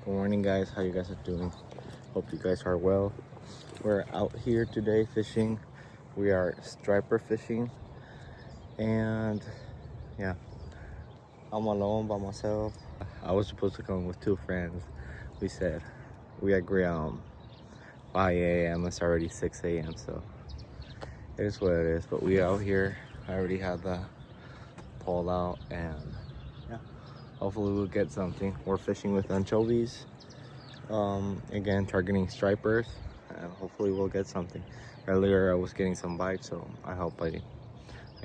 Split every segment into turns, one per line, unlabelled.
Good morning, guys. How you guys are doing? Hope you guys are well. We're out here today fishing. We are striper fishing, and yeah, I'm alone by myself. I was supposed to come with two friends. We agree on 5 a.m. It's already 6 a.m. So it is what it is. But we out here. I already had the pole out, and yeah, hopefully we'll get something. We're fishing with anchovies. Again, targeting stripers, and hopefully we'll get something. Earlier I was getting some bites, so I hope I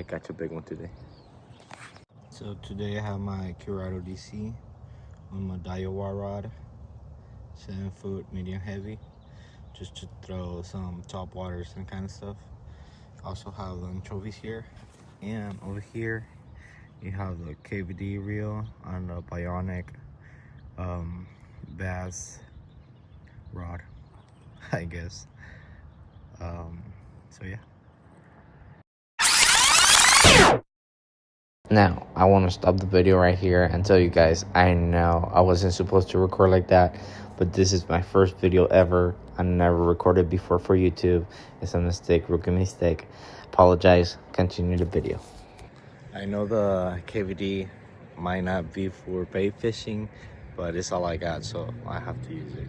catch a big one today. So today I have my Curado DC on my Daiwa rod, 7-foot medium heavy, just to throw some top waters and kind of stuff. Also have the anchovies here, and over here you have the KVD reel on the Bionic bass rod, I guess. So yeah.
Now, I want to stop the video right here and tell you guys, I know I wasn't supposed to record like that, but this is my first video ever. I never recorded before for YouTube. It's a mistake, rookie mistake. Apologize, continue the video.
I know the KVD might not be for bait fishing, but it's all I got, so I have to use it.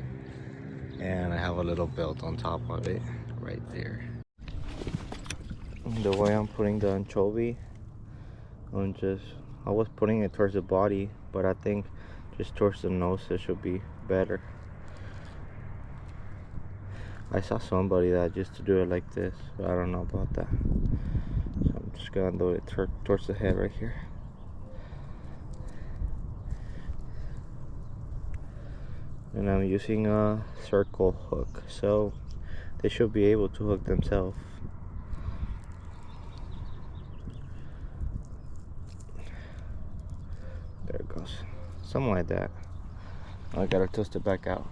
And I have a little belt on top of it right there. The way I'm putting the anchovy, I was putting it towards the body, but I think just towards the nose it should be better. I saw somebody that used to do it like this, but I don't know about that. So I'm just gonna do it towards the head right here. And I'm using a circle hook, so they should be able to hook themselves. There it goes. Something like that. I gotta twist it back out.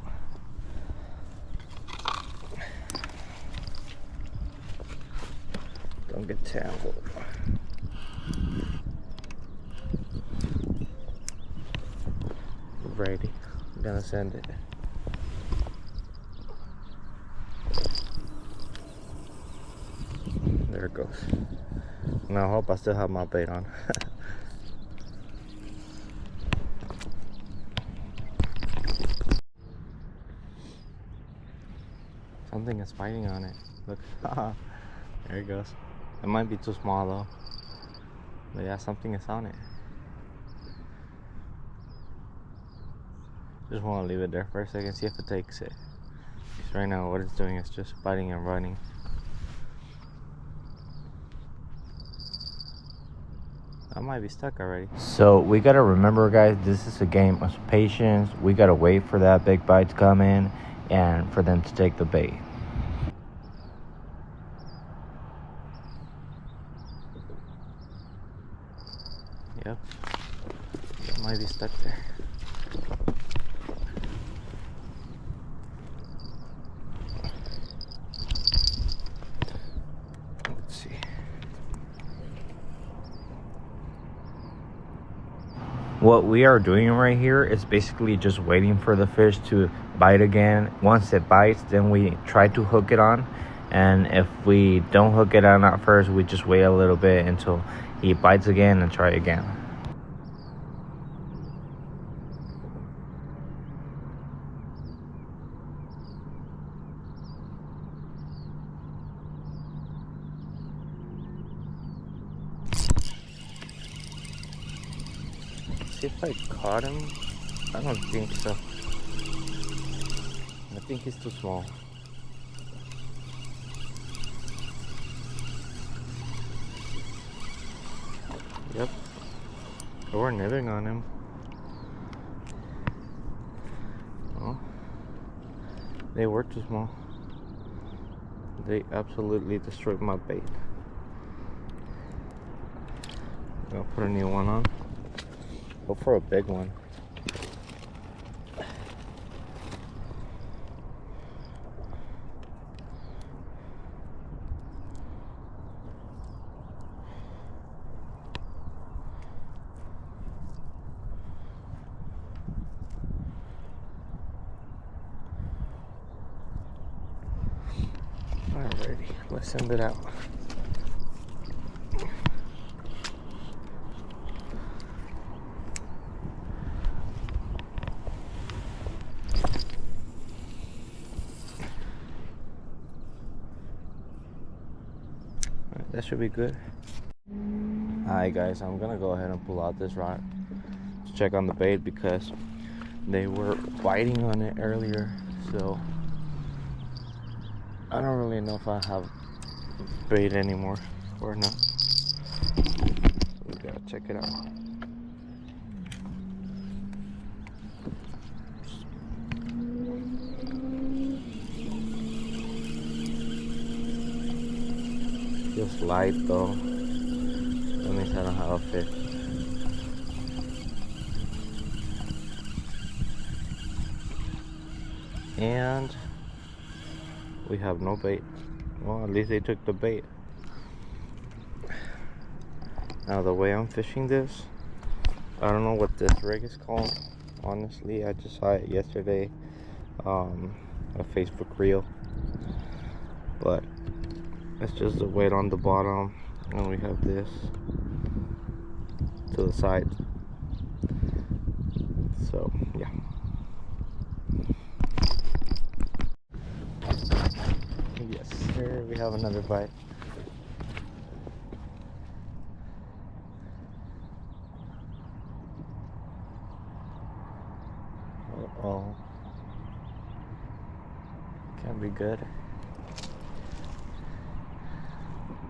Don't get tangled. Righty. I'm gonna send it. There it goes. Now I hope I still have my bait on. Something is biting on it. Look. There it goes. It might be too small though. But yeah, something is on it. Just want to leave it there for a second, see if it takes it. Because right now what it's doing is just biting and running. I might be stuck already.
So we gotta remember, guys, this is a game of patience. We gotta wait for that big bite to come in and for them to take the bait.
Yep. It might be stuck there. Let's see.
What we are doing right here is basically just waiting for the fish to bite again. Once it bites, then we try to hook it on. And if we don't hook it on at first, we just wait a little bit until he bites again and try again.
See if I caught him. I don't think so. I think he's too small. Yep. They were nibbling on him. Oh. They were too small. They absolutely destroyed my bait. I'll put a new one on. Go for a big one. Alrighty, let's send it out. Alright, that should be good. Alright guys, I'm gonna go ahead and pull out this rod to check on the bait because they were biting on it earlier, so I don't really know if I have bait anymore or not. We gotta check it out. Feels light though. That means I don't have a fish. And we have no bait. Well, at least they took the bait. Now the way I'm fishing this, I don't know what this rig is called. Honestly, I just saw it yesterday, a Facebook reel. But it's just the weight on the bottom, and we have this to the side. So yeah. Yes, sir. We have another bite. Uh-oh. Can't be good.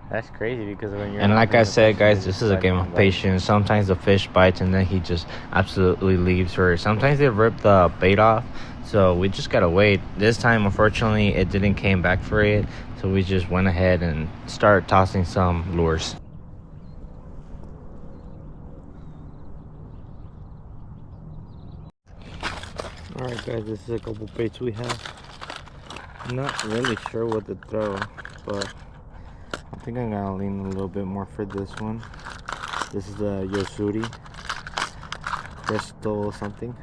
That's crazy because when you're...
And like I said, guys, this is a game of patience. Sometimes the fish bites and then he just absolutely leaves, or sometimes they rip the bait off. So we just gotta wait. This time, unfortunately, it didn't came back for it. So we just went ahead and started tossing some lures.
Alright guys, this is a couple baits we have. I'm not really sure what to throw, but I think I'm gonna lean a little bit more for this one. This is the Yo-Zuri Crystal something.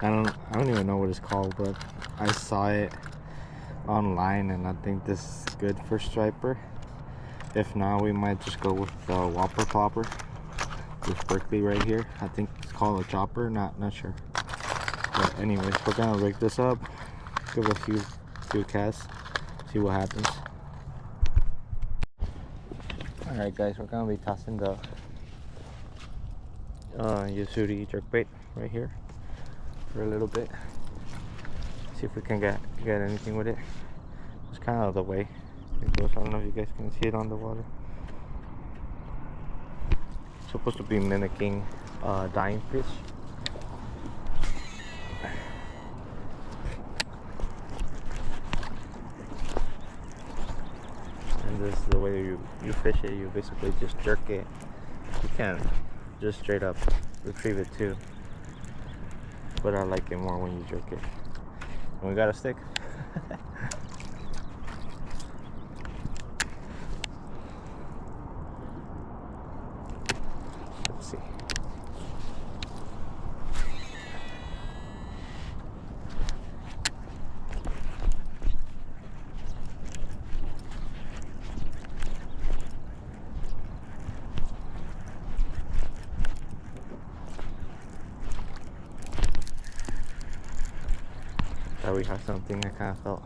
I don't even know what it's called, but I saw it online and I think this is good for striper. If not, we might just go with the Whopper Plopper. This Berkley right here. I think it's called a chopper, not sure. But anyways, we're gonna rig this up, give it a few casts, see what happens. Alright guys, we're gonna be tossing the Yo-Zuri jerkbait right here for a little bit. See if we can get anything with it. It's kind of the way it goes. I don't know if you guys can see it on the water. It's supposed to be mimicking dying fish. And this is the way you fish it. You basically just jerk it. You can just straight up retrieve it too, but I like it more when you jerk it. And we got a stick. Let's see. We have something. I kind of felt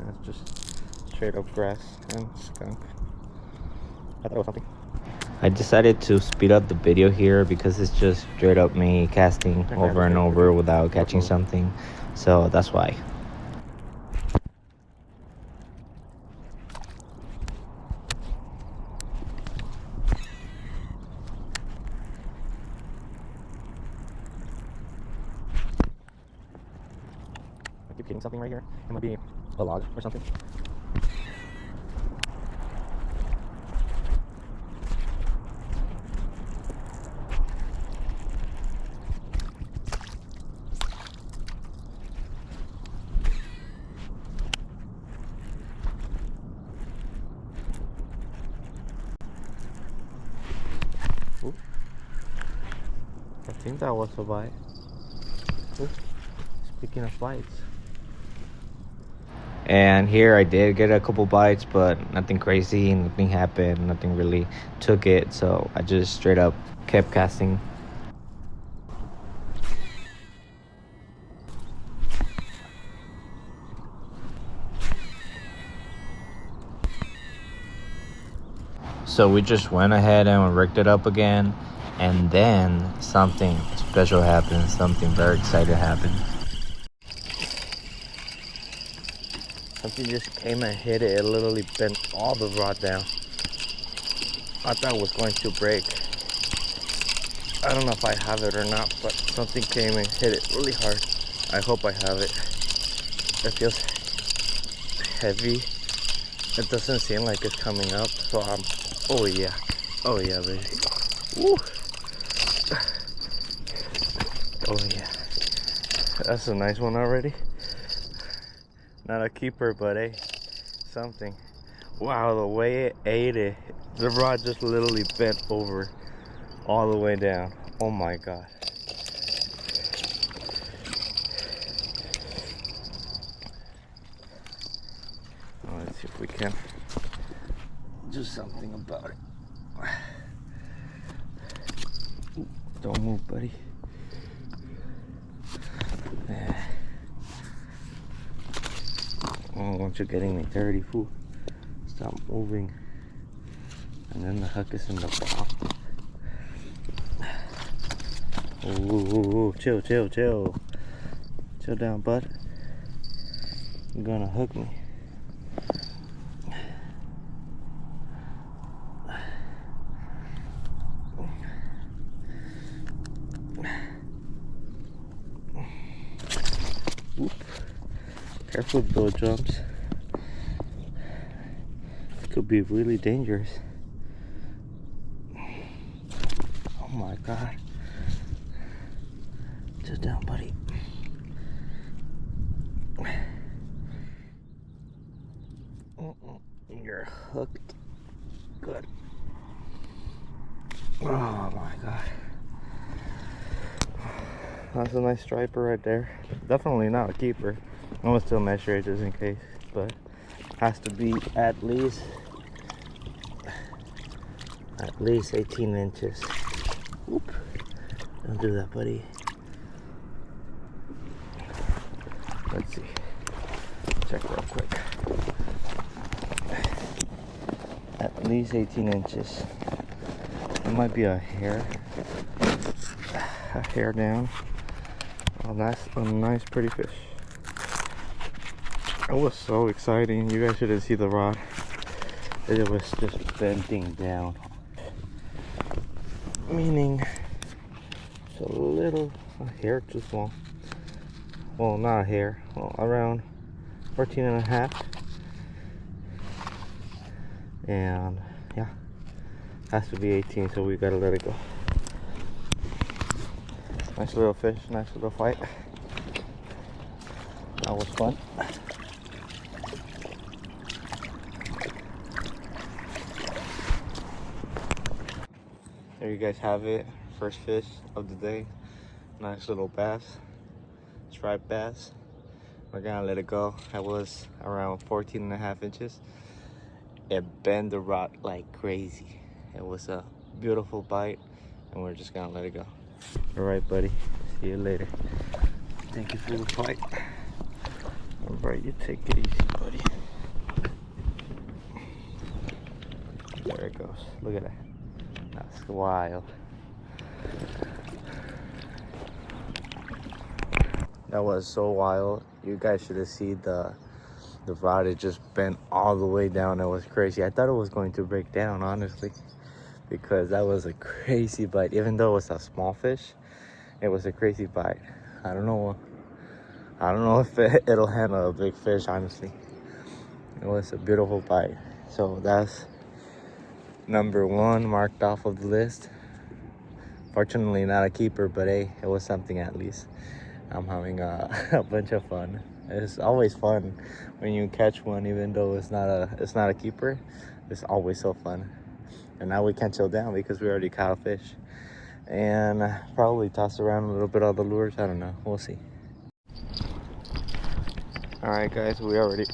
it's just straight up grass and skunk. I thought it was something.
I decided to speed up the video here because it's just straight up me casting over and over without catching something, so that's why.
I keep getting something right here. It might be a log or something. Ooh. I think that was a bite. Ooh. Speaking of bites,
And here I did get a couple bites, but nothing crazy, nothing happened, nothing really took it. So I just straight up kept casting. So we just went ahead and rigged it up again, and then something special happened, something very exciting happened.
Something just came and hit it. It literally bent all the rod down. I thought it was going to break. I don't know if I have it or not, but something came and hit it really hard. I hope I have it. It feels heavy. It doesn't seem like it's coming up, so I'm, oh yeah, baby. Woo. Oh yeah, that's a nice one already. Not a keeper, but hey, something. Wow, the way it ate it, the rod just literally bent over all the way down. Oh my god. Let's see if we can do something about it. Don't move, buddy. Oh, don't you getting me dirty, fool. Stop moving. And then the hook is in the bottom. Ooh, chill. Chill down, bud. You're gonna hook me. Oop. Careful with those jumps. It could be really dangerous. Oh my god. Sit down, buddy. You're hooked. Good. Oh my god. That's a nice striper right there. Definitely not a keeper. I'm gonna still measure it just in case, but has to be at least 18 inches. Oop. Don't do that, buddy. Let's see. Check real quick. At least 18 inches. It might be a hair down. Oh, that's a nice, pretty fish. It was so exciting. You guys should have seen the rod. It was just bending down. Meaning, it's a hair too small. Well, not a hair. Well, around 14 and a half. And yeah, has to be 18, so we gotta let it go. Nice little fish, nice little fight. That was fun. There you guys have it. First fish of the day. Nice little bass. Striped bass. We're gonna let it go. That was around 14 and a half inches. It bent the rod like crazy. It was a beautiful bite, and we're just gonna let it go. All right, buddy. See you later. Thank you for the fight. All right, you take it easy, buddy. There it goes. Look at that. That's wild. That was so wild. You guys should have seen the rod. It just bent all the way down. It was crazy. I thought it was going to break down, honestly, because that was a crazy bite. Even though it was a small fish, it was a crazy bite. I don't know if it'll handle a big fish, honestly. It was a beautiful bite. So that's number one marked off of the list. Fortunately, not a keeper, but hey, it was something at least. I'm having a bunch of fun. It's always fun when you catch one, even though it's not a keeper. It's always so fun. And now we can't chill down because we already caught a fish, and probably toss around a little bit of the lures. I don't know. We'll see. All right, guys, we already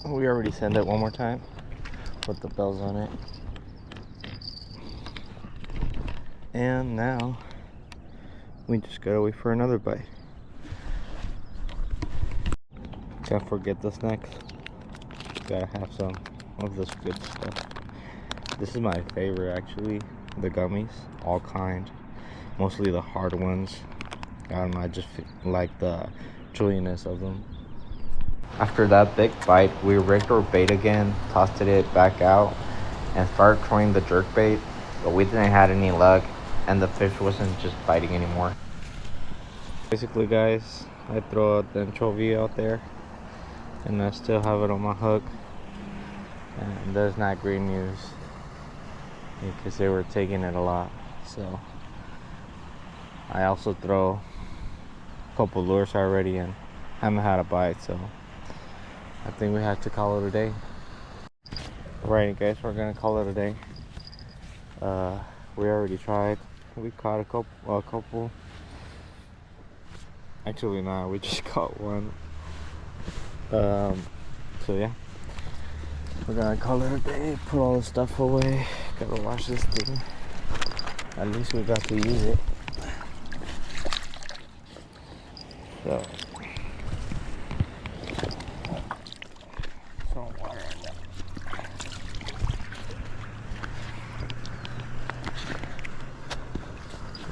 We already sent it one more time. Put the bells on it. And now we just gotta wait for another bite. Can't forget the snacks. Gotta have some of this good stuff. This is my favorite actually. The gummies, all kind. Mostly the hard ones. I just like the chewiness of them. After that big bite, we rigged our bait again, tossed it back out, and started throwing the jerk bait, but we didn't have any luck, and the fish wasn't just biting anymore. Basically, guys, I throw the anchovy out there, and I still have it on my hook, and that's not great news, because they were taking it a lot. So I also throw a couple lures already, and haven't had a bite, so I think we have to call it a day. Alright guys, we're gonna call it a day. We already tried. We caught a couple. Actually not, we just caught one. So yeah, we're gonna call it a day, put all the stuff away. Gotta wash this thing. At least we got to use it. So water in there.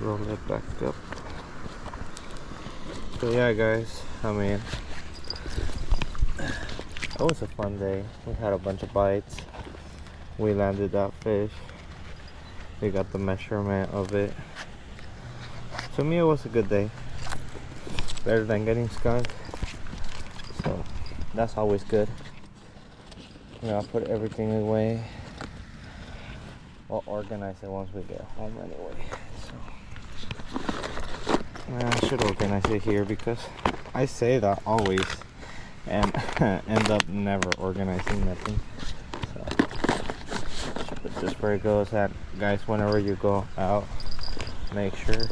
Roll it back up. So yeah guys, I mean, it was a fun day. We had a bunch of bites. We landed that fish. We got the measurement of it. To me it was a good day. Better than getting skunked. So that's always good. I'll put everything away. We'll organize it once we get home anyway. So I should organize it here because I say that always and end up never organizing nothing. So, but just where it goes at, guys, whenever you go out, make sure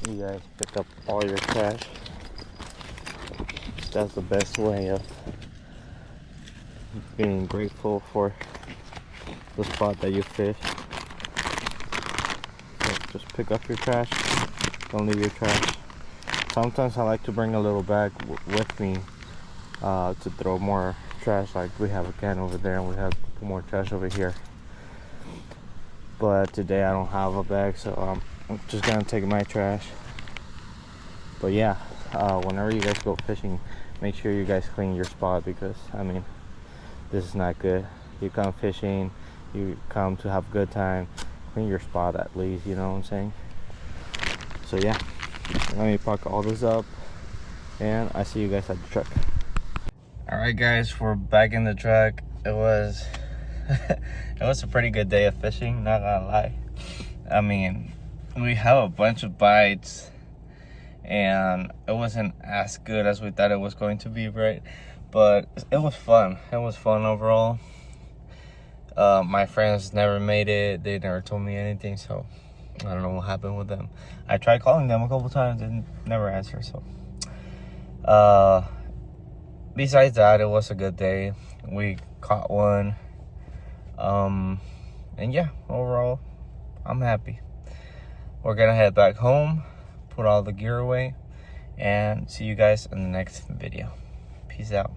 you guys pick up all your trash. That's the best way of being grateful for the spot that you fish. So just pick up your trash, don't leave your trash. Sometimes I like to bring a little bag with me to throw more trash. Like we have a can over there and we have more trash over here, but today I don't have a bag, so I'm just gonna take my trash. But yeah, whenever you guys go fishing, make sure you guys clean your spot, because I mean, this is not good. You come fishing, you come to have a good time, clean your spot at least, you know what I'm saying? So yeah, let me pack all this up and I see you guys at the truck. Alright guys, we're back in the truck. It was it was a pretty good day of fishing, not gonna lie. I mean, we have a bunch of bites and it wasn't as good as we thought it was going to be, right? But it was fun. It was fun overall. My friends never made it. They never told me anything, so I don't know what happened with them. I tried calling them a couple times and never answered. So besides that, it was a good day. We caught one. And yeah, overall, I'm happy. We're gonna head back home, put all the gear away, and see you guys in the next video. Peace out.